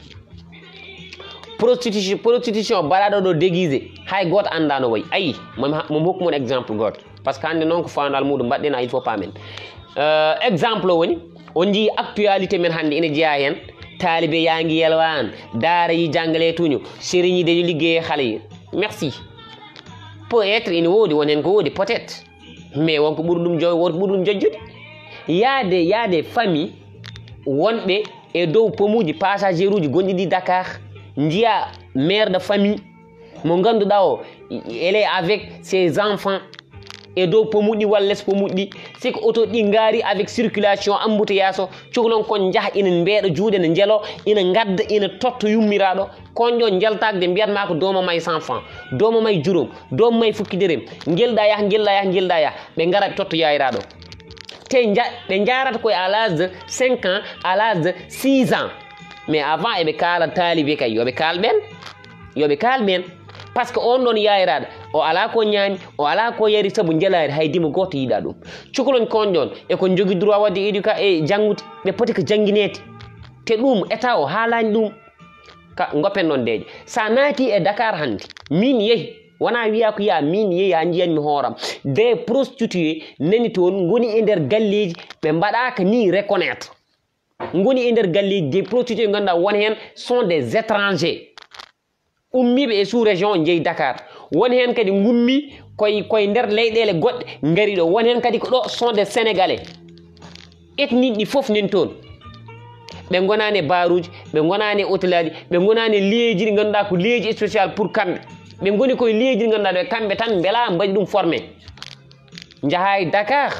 prostitution mbaɗaɗo ɗo déguisé hay goto anda no wayi ayi mo hokkumon exemple goto par ce que hande noon ko fandal muɗum mbaɗɗen il faut pamen exemple o woni on jii actualité men hande ina jeeya hen taalibe yangi yelwan daara yi janggale tuñu sérigne de liggéey haala yi merci peut être ina woodi won hen ko woodi peut être mais wonko ɓuri ɗum jojjude yaade famille wonɓe e dow pomuji passager uji gonɗi ɗi Dakar jiya mère de famille mo ganduɗa o elle est avec ses enfants e dow pommuɗi walla less pommuɗi siko auto ɗi ngaari avec circulation embouteillage o cukalon kon jaha ina mbeeɗa juuɗe ne jelo ina gadda ina totta yummiraɗo konƴo jaltagde mbiyatma ko dooma may 100 francs dooma may juróom dooma may fukki dërëm gelɗa yah gelɗa yah gelɗa yah ɓe gara ɓe totta yayiraɗo te ɓe jarata koye à l'âge de 5 ans à l'âge de 6 ans mais avant eɓe kaala taalibe kay yoɓe kaal ɓen par ce que on ɗon yayiraɗo o ala ko ñaami o ala ko yari saabu jelari hay dima goto yiiɗa ɗum cukalon konƴon eko jogui droit wadde janggude ɓe poti ko jangguinede te ɗum état o haalani ɗum goppen ɗon deeƴo sa naati e Dakar hande min yeehi wona wiya ko yiya min yeehi ha jiyanmi hooram des prostitué nani toon goni e nder galleji ɓe mbaɗaka ni reconnaître goni e nder galleji des prostitué ganduɗa won hen sont des étrangers ummiɓe e sous région jeeyi Dakar won hen kadi gummi koye nder leyɗele goɗɗe ngari ɗo won hen kadi ko ɗo sont des sénégalais ethnie ɗi foof nen toon ɓe gonani e baruji ɓe gonani e hôtel aji ɓe gonani e liyeji ɗi ganduɗa ko liyeji spécial pour kamɓe ɓe goni koye liyeji ɗi ganduɗa ɗo kamɓe tan beela mbaɗi ɗum formé jaha e Dakar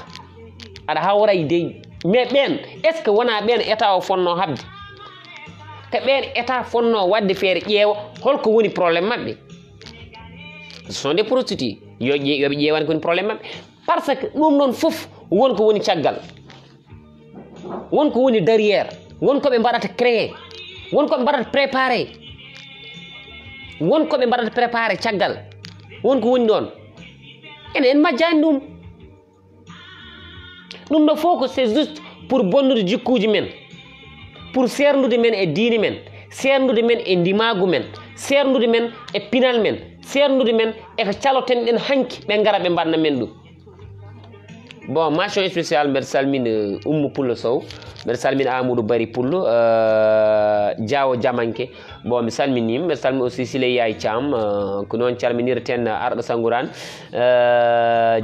aɗa hawray dey mais ɓen est ce que wona ɓen état o fonno habde te ɓen état fonno wadde feere ƴeewa holko woni probléme maɓɓe ce sont des prostituées yoɓe ƴeewani kowoni probléme maɓɓe par ce que ɗum ɗon fof wonko woni caggal wonko woni derrière wonko ɓe mbaɗata créé wonko ɓe mbaɗata préparé wonko ɓe mbaɗata préparé caggal wonko woni ɗon en majjani ɗum ɗo fof ko c'est juste pour bonnude jikkuji men pour sernude men e diine men sernude men e ndimagu men sernude men e pinal men sernude men eko caloten ɗen hanki ɓe gara ɓe mbanna men ɗum bon mention spéciale mbeɗa salmina Oumou Pullo Sow mbeɗa salmina Amadou Bari Pullo Diawo Diamanke bon mi salminima mbeɗa salmina aussi Siley Yaye Thiam ko noon calminirten Arɗo Sangourane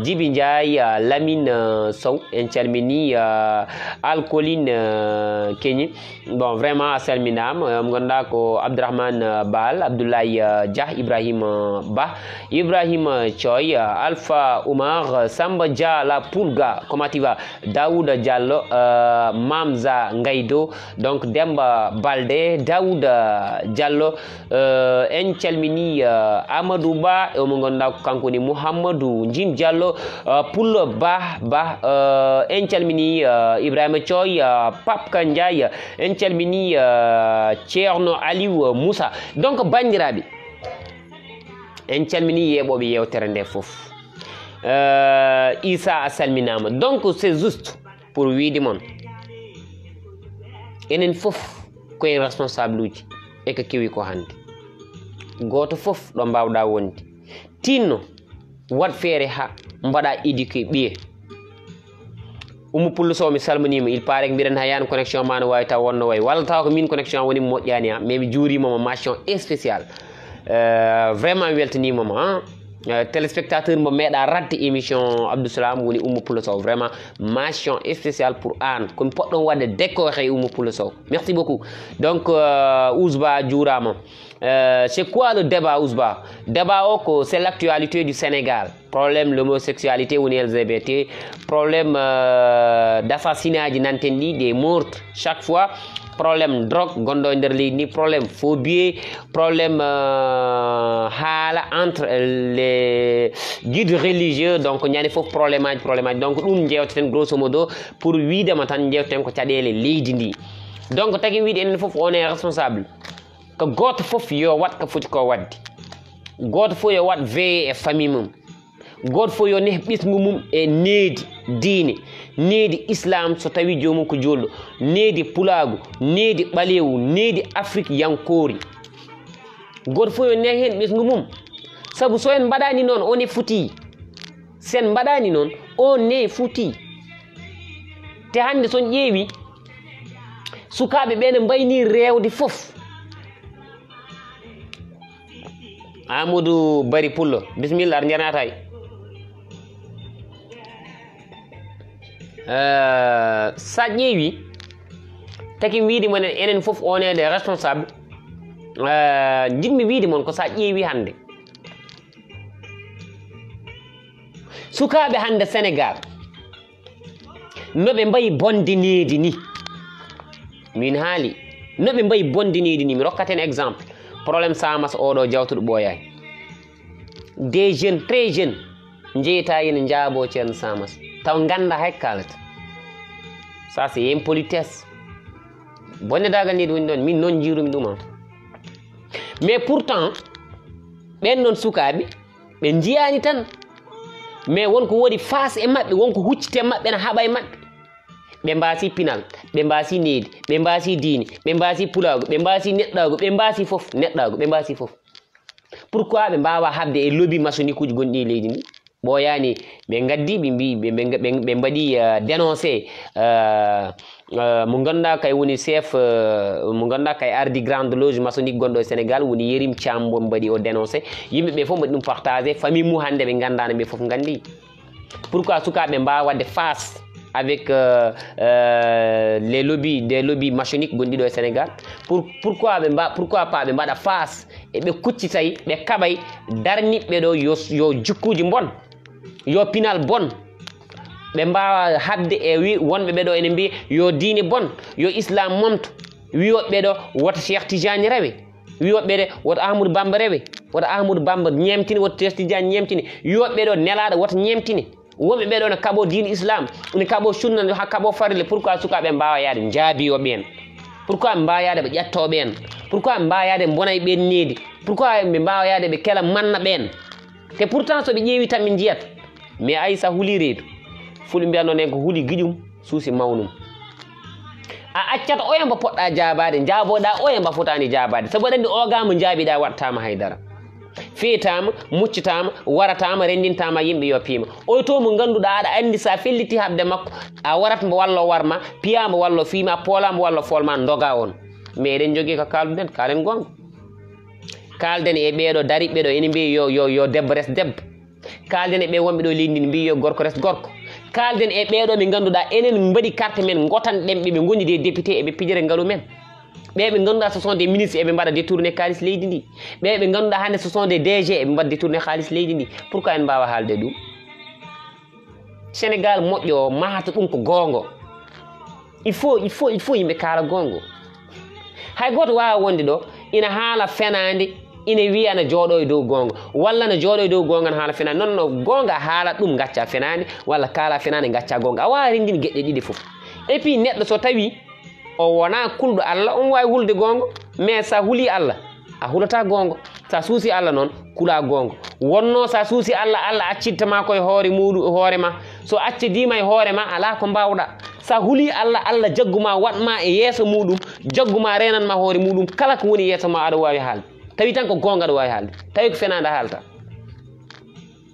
Djiby Ndiaye Lamine Sow en calmini Alcoline Keñi bon vraiment a salminama mo ganduɗa ko Abdourahmane Bal Abdoulaye Dia Ibrahima Ba Ibrahima Thioy Alpha Oumar Samba Dia la Poulga comment tu vas Daouda Diallo Mamza Ngaydo donc Demba Balde Daouda Diallo en calmini Amadou Ba omo ganduɗa ko kanko ni Mouhamadou Jim Diallo Pullo Ba en calmini Ibrahima Thioy Pape Kandiaye en calmini Ceerno Aliou Moussa donc bandiraɓe en calmini yeɓoɓe yewtere nde foof Issa a salminama donc c'est juste pour wiide moon enen foof koye responsable uji eko kewi ko hande goto foof ɗo mbawɗa wonde tinno wat feere ha mbaɗa éduqué ɓiye Oumou Pullo Sow mi salminima il paraît que mbiɗen ha yani connexion ma no wawi taw wonno wayi walla taw ko min connexion woni moƴƴani ha mais mi juurimama mention spéciale vraiment mi weltanimama téléspectateur mo meeɗa radde émission Abdou Salam woni Oumou Pullo Sow vraiment mention spéciale pour an komi poɗɗon wadde décoré Oumou Pullo Sow merci beaucoup donc Ousba juurama c'est quoi le débat Ousba débat o ko c'est l'actualité du Sénégal problème l'homosexualité woni LGBT problème d'assassinat ji nanten ɗi des meurtres chaque fois problème drogue gonɗo e nder leydi ni problème phobie problème haala entre les guides religieux donc ñande foof probléme aji donc ɗum jewteten grosso modo pour widema tan jewteten ko caɗele leydi ndi donc tagui wiide enen foof on est responsable ko goto foof yo wat ko foti ko wadde goto foof yo wat veille e famille mum goto foof yo neh ɓesgu mum e needi diine needi islam so tawi jomum ko jolɗo needi pulagu needi ɓalewu needi afrique yankori goto foof yo neh hen ɓesgu mum saabu so en mbaɗani noon on e foti sen mbaɗani noon on e foti te hande son ƴeewi sukaɓe ɓe ne mbayni rewde foof Amadou Bari Pullo bisimilla aɗa janatay sa ƴeewi taki wiide mon enen foof on est des responsables jinmi wiide mon ko sa ƴeewi hande sukaɓe hande Sénégal noɓe mbayi bondineedi ni min haali noɓe mbayi bondineedi ni mi rokkaten exemple probléme Samas oɗo jawtuɗo ɓooyani des jeunes très jeunes jeeyta ina jaabo ceerno Samas taw ganda hay kalata ça c'est impolitesse bonnedagal ni woni ɗon min noon jiirumi ɗum mais pourtant ɓen ɗon sukaɓe ɓe jiyani tan mais wonko woodi face e maɓɓe wonko huccite maɓɓe ne haɓa e maɓɓe ɓe mbasi pinal ɓe mbasi needi ɓe mbasi diine ɓe mbasi pulago ɓe mbasi neɗɗago ɓe mbasi foof neɗɗago ɓe mbasi foof pourquoi ɓe mbawa habde e lobby maçonnique uji gonɗi e leydi ndi ɓooyani ɓe gaddi ɓe mbi ɓe mbaɗi dénoncé mo ganduɗa kay woni chef mo ganduɗa kay ardi grande loge maçonnique gonɗo e Sénégal woni Yérim Thiam mo mbaɗi o dénoncé yimɓeɓe fof mbaɗi ɗum partagé famille mum hande ɓe gandano ɓe foof gandi pourquoi sukaɓe mbawa wadde face avec les lobbies des lobbies maçonniques gonɗi ɗo e Sénégal pourquoi pas ɓe mbaɗa face e ɓe kuccitay ɓe kaɓay darniɓɓe ɗo yo jukkuji bon yo pinal bon ɓe mbawa habde e wonɓe ɓeɗo ene mbiya yo diine bon yo islam momto wiyoɓe ɗo woto Cheikh Tidiane rewe wiyoɓe ɗe woto Ahmadou Bamba rewe woto Ahmadou Bamba ñemtini woto Cheikh Tidiane ñemtini wiyoɓe ɗo nelaɗo woto ñemtini wonɓe ɓeɗo ne kaɓo diine islam ne kaɓo sunna ha kaɓo farille pourquoi sukaɓe mbawa yaade jaabiyoɓe en pourquoi ɓe mbawa yaade ɓe ƴettoɓe en pourquoi ɓe mbawa yaade bonay ɓen needi pourquoi ɓe mbawa yaade ɓe kela manna ɓen te pourtant soɓe ƴeewi tan ɓe jiyat mais ayi sa huuli reedu fulɓe mbiyan noon en ko huuli guiƴum suusi mawnum a accata oya mbo poɗɗa jaabade jaaboɗa oya mba fotani jaabade sabu aɗa andi oga mo jaabiɗa wattama haydara feetama muccitama waratama rendintama yimɓe yo piima oy to mo ganduɗa aɗa andi sa felliti habde makko a warat mbo wallo warma piyama wallo fiima poolama wallo folma doga on mais eɗen jogui ko kalduɗen kalen gonga kalden e ɓeɗo dariɓe ɗo ene mbiya yo debbo res debbo kalden e ɓe wonɓe ɗo leydi ndi mbi yo gorko res gorko kalden e ɓeɗo ɓe ganduɗa enen mbaɗi carte men gotan ɗemɓe ɓe gondi des député eɓe pijere ngaalu men ɓe ganduɗa ce sont des ministres eɓe mbaɗa détourné kalis leydi ndi ɓe ganduɗa hande ce sont des DG eɓe mbaɗa détourné kalis leydi ndi pourquoi en mbawa haalde ɗum Sénégal moƴƴo mahata ɗum ko gongo il faut yimɓe kaala gongo hay goto wawa wonde ɗo ina haala fenade ina wiya ana jooɗo e dow gonga walla ana jooɗo e dow gonga ne haala fenade non non gonga haala ɗum gacca fenade walla kaala fenade gacca gonga a wawi rendin gueɗɗe ɗiɗi foof et puis neɗɗo so tawi o wona kulɗo Allah on wawi hulde gonga mais sa huuli Allah a hulata gonga sa suusi Allah noon kula gonga wonno sa suusi Allah Allah accittama koye hoorema so accidima e hoorema ala ko mbawɗa sa huuli Allah Allah jagguma waɗma e yeeso muɗum jagguma renanma hoore muɗum kala ko woni yeeso ma aɗa wawi haalde tawi tan ko gonga aɗa wawi haalde tawi ko fenade haalta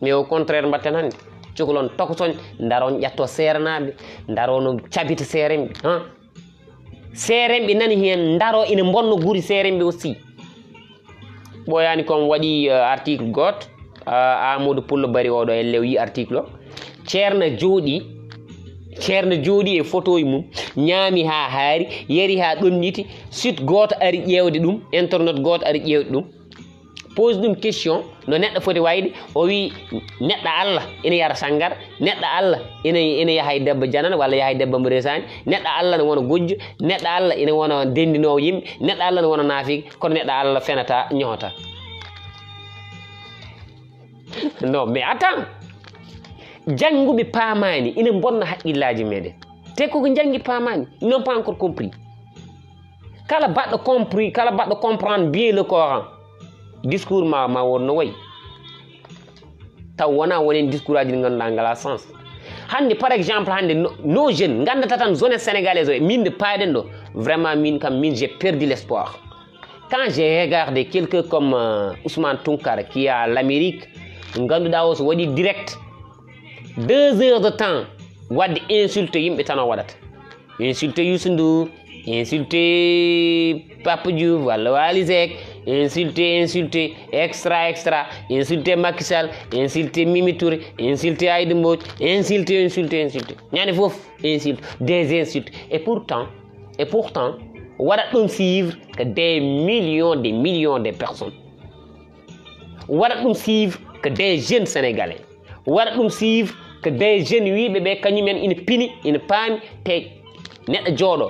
mais au contraire mbatten hande cukalon tokosoñ daron ƴetto seranaɓe darono cabita seremɓe seremɓe nani hen daro ina bonno guuri seremɓe aussi ɓoyani kom waɗi article goto Amadou Pullo Bari oɗo elle wi article o ceerno jooɗi e photo mum ñaami ha haari yari ha ɗonniti site goto ari ƴewde ɗum internet goto ari ƴewde ɗum pose ɗum question no neɗɗo foti wayde o wi neɗɗo Allah ina yara sangara neɗɗo Allah ina yaha e debbo janana walla yaha e debbo mo resani neɗɗo Allah ne wona gojjo neɗɗo Allah ina wona dendinowo yimɓe neɗɗo Allah ne wona naafique kono neɗɗo Allah fenata ñoota non mais attends jannguɓe paamani ina bonna haqqillaji meɗen te koko janggi paamani ils n'ont pas encore compris kala baɗɗo compris kala baɗɗo comprendre bien le Coran discours ma wonno wayi taw wona wonen discours aji ɗi ganduɗa ngala sens hande par exemple hande nos jeunes gandata tan zone sénégalaise o min nde paaɗen ɗo vraiment min j'ai perdu l'espoir quand j'ai regardé quelqu'un comme Ousmane Tounkara qui est à l'Amérique ganduɗa o so waɗi direct 2 heures de temps wadde insulte yimɓe tan o waɗata insulte Youssou Ndour insulte Papa Diouf walla Wally Seck insulte extra insulte Macky Sall insulte Mimi Touré insulte Aïda Mbodj insulte ñande foof insulte des insultes et pourtant waɗat ɗum suivre que des millions de personnes waɗat ɗum suivre que des jeunes sénégalais waɗa ɗum suivre que des jeunes wiɓe ɓe kañumen ina pini ina paami te neɗɗo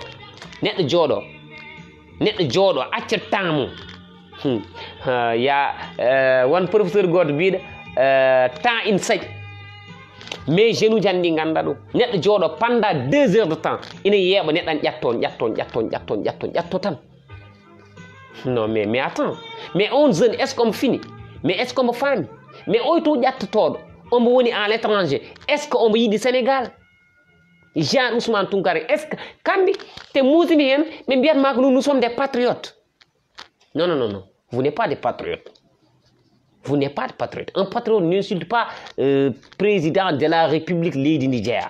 jooɗo acca temps mum won professeur goto mbiɗa temps ina saƴi mais jeunes uji hannde ɗi ganda ɗum neɗɗo jooɗo pendant 2 heures de temps ina yeeɓa neɗɗo an ƴatto tan non mais attends mais on jeune est ce que omo fini mais est ce que omo faami mais oy to ƴattotoɗo omo woni à l' étranger est ce que omo yiɗi Sénégal Jean Ousmane Tounkara est ce que kamɓe te musimi hen ɓe mbiyatma ko nous sommes des patriotes non vous n'êtes pas des patriotes. Vous n'êtes pas de patriote. Un patriote n'insulte pas président de la République leydi Niger.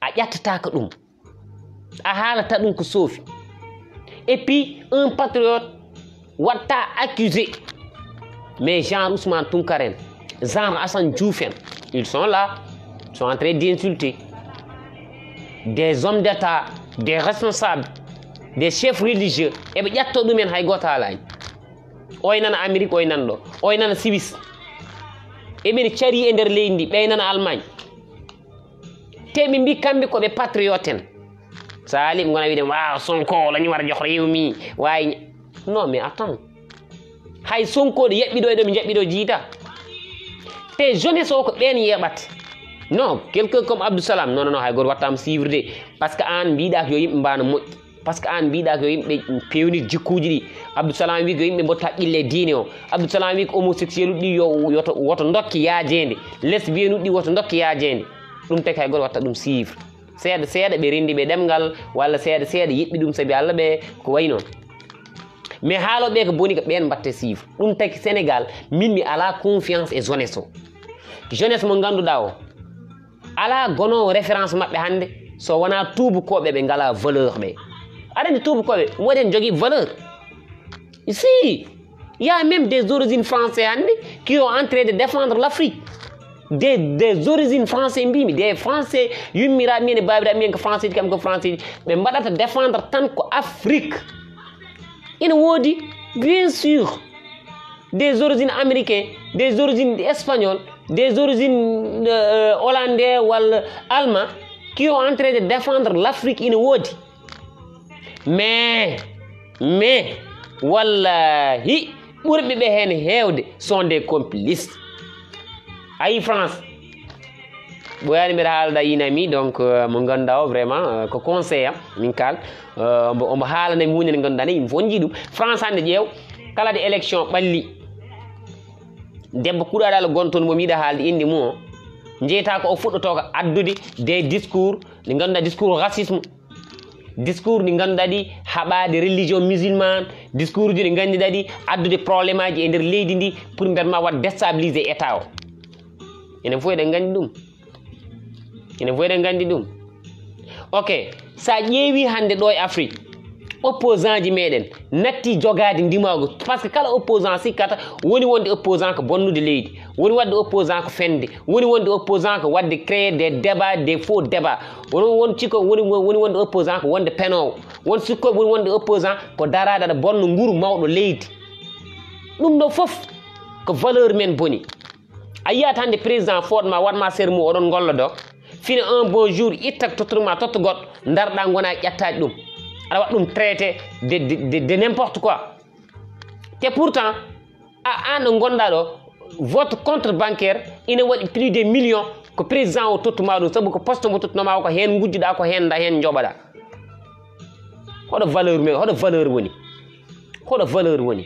A ƴattata ko ɗum. A haalata ɗum ko soofi. Et puis un patriote watta accusé. Mais Jean Ousmane Tounkara en, Jean Assane Diouf en, ils sont là, ils sont en train d'insulter des hommes d'État, des responsables, des chefs religieux. Et ɓe ƴatto ɗumen hay goto haalani. Oy nana Amérique oy nan ɗo oy nana Suisse eɓeni cari e nder leydi ndi ɓey nana Allemagne te ɓe mbi kamɓe koɓe patriote en sa haali ɓe gona wiide wa Sonko lañi wara jox rewmi wawi non mais attends hay Sonkoɗo yaɓɓiɗo e ɗo mi jaɓɓiɗo jiita te jeunesse o ko ɓen yeɓat non quelqu'un comme Abdou Salam non hay goto wattama suivre de par ce que an mbiɗa ko yo yimɓe mbano moƴƴi par ce que an mbiɗa ko yo yimɓe pewnir jikkuji ɗi Abdou Salam wi ko yimɓe mbotta ɓille diine o Abdou Salam wi ko homosexuel uɗi woto dokki yaajede lesbienne uɗi woto dokki yaajede ɗum tagi hay goto watta ɗum suivre seeɗa ɓe rendi ɓe ɗemgal walla seeɗa yiɗɓi ɗum saabi Allah ɓe ko way noon mais haaloɓe ko boni ko ɓen mbatte suivre ɗum tagi Sénégal min mi ala confiance e jeunesse o jeunesse mo ganduɗa o ala gonowo référence maɓɓe hannde so wona tubakoɓe ɓe ngala valeur ɓe aɗa andi tubakoɓe woɗen jogui valeur si il y a même des origines français hannde qui ont en train de défendre l'Afrique des origines français mbimi des français yummiraɓe min e babiraɓe min ko français ji kam ko français ji ɓe mbaɗata défendre tan ko Afrique ina woodi bien sûr des origines américains des origines espagnoles des origines hollandais walla allemand qui ont en train de défendre l'Afrique ina woodi mais wallahi ɓurɓe ɓe hen heewde sont des complices ayi France ɓoyani mbiɗa haalda inami donc mo ganduɗa o vraiment ko conseil am min kal omo haalanami hunde nde ganduɗa nde yimɓe fof jii ɗum France hande ƴeew kala de élection ɓalli debbo kuuɗaɗalo gontoon momi yiɗa haalde inde mum o jeeyta ko o fuɗɗoto ko addude des discours ɗi ganduɗa discours racisme discours ɗi ganduɗa ɗi haɓade religion musulmane discours ji ɗi ganduɗa ɗi addude probléme aji e nder leydi ndi pour mbiyatma wat déstabiliser état o enen fof eɗen gandi ɗum ok sa ƴeewi hande ɗo e Afrique opposant ji meɗen natti jogade ndimago par ce que kala opposant sikkata woni wonde opposant ko bonnude leydi woni wadde opposant ko fende woni wonde opposant ko wadde créer des débats des faux débats won cikko woni wonde opposant ko wonde penowo won sikkoɓe woni wonde opposant ko darade aɗa bonno nguru mawɗo leydi ɗum ɗo foof ko valeur men boni a yiyat hande président fotma watma sermon oɗon gollodo fina un bon jour itta tottoruma totta goɗɗo darɗa gona ƴettade ɗum aɗa waɗa ɗum traité de n'importe quoi te pourtant an ɗo gonɗa ɗo votre compte bancaire ina waɗi plus de millions ko président o tottuma ɗum saabu ko poste mo tottunoma ko hen gujjuɗa ko hen da hen joɓaɗa hoɗo valeur woni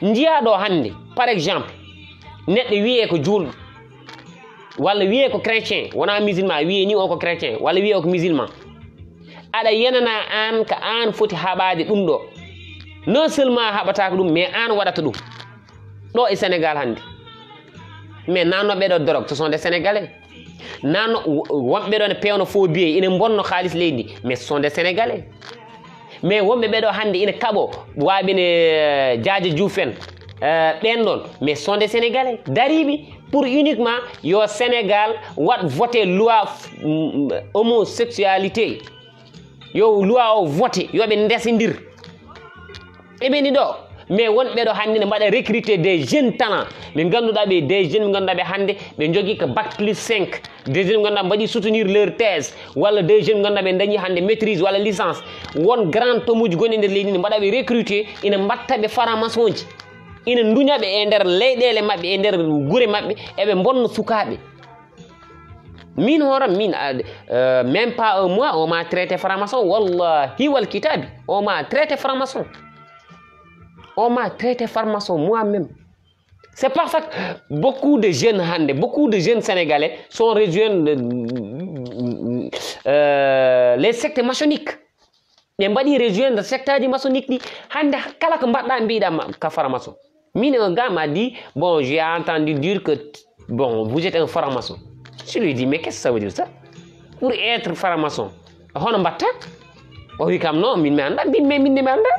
jiyaɗo hande par exemple neɗɗo wiye ko julɗo walla wiye ko chrétien wona musulman wiye ni o ko chrétien walla wiye o ko musulman aɗa yenana an ko an foti haɓade ɗum ɗo non seulement haɓata ko ɗum mais an waɗata ɗum ɗo e Sénégal hande mais nannoɓe ɗo drogue ce sont des Sénégalais nanno wonɓe ɗo ne pewno faux billet ina bonno halis leydi mais ce sont des Sénégalais mais wonɓe ɓeɗo hande ina kaɓo waɓine Diadji Diouf en ɓen ɗon mais ce sont des Sénégalais dariɓe pour uniquement yo Sénégal wat voté loi homosexualité yo loi o voté yoɓe ndesidir eɓeni ɗo mais wonɓe ɗo hannde ne mbaɗa recruter des jeunes talents ɓe ngannduɗaa ɓe des jeunes ɓe ngannduɗaa ɓe hannde ɓe jogii ko bac plus 5 des jeunes ɓe ngannduɗaa mbaɗi soutenir leur thèse walla des jeunes ɓe ngannduɗaa ɓe dañi hannde maîtrise walla licence won grand tomuji gonɗi e ndeer leydi ne mbaɗa ɓe recruter ina mbatta ɓe franc-maçon ji ina duña ɓe e ndeer leyɗeele maɓɓe e ndeer gure maɓɓe eɓe bonna sukaaɓe min horam min même pas un mois on m'a traité franc-maçon wallahi wal kitabi on m'a traité franc-maçon on m'a traité franc-maçon moi-même. C'est pour ça que beaucoup de jeunes hande, beaucoup de jeunes sénégalais sont rejoints les sectes maçonniques. Ils mbaɗi rejoindre sectaji maçonnique ɗi hande kala ko mbaɗɗa mbiɗa ka franc-maçon. Mine un gars m'a dit bon j'ai entendu dire que bon vous êtes un franc-maçon. Je lui dis mais qu'est-ce que ça veut dire ça? Pour être franc-maçon hono mbatta? O wi kam non min mi anda min mi anda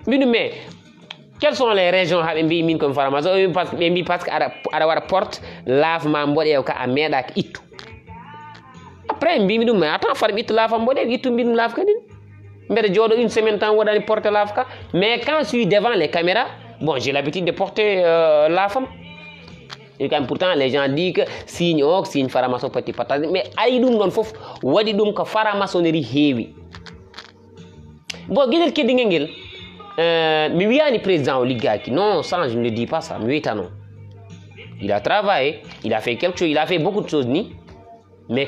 mbinu mais quelles sont les régions haɓe mbi min comme franc-maçon ɓe mbi par ce que aɗa waɗa porte laafma mboɗeew ka a meeɗaka ittu après mbimi ɗum mais attends far mi ittu laafa mboɗeew ittu mbi ɗum laaf kadi mbeɗa jooɗo une semaine tan waɗani porte laaf ka mais quand je suis devant les caméras bon j'ai l'habitude de porter laafam et quand pourtant les gens disent que signe o signe franc-maçon petit partage mais ayi ɗum ɗon fof waɗi ɗum ko franc-maçonnerie heewi bon gueɗel keddingel ngel mi wiyani président o liggaki non ça je ne le dis pas ça mi wiyta non il a travaillé il a fait quelque chose il a fait beaucoup de choses ni mais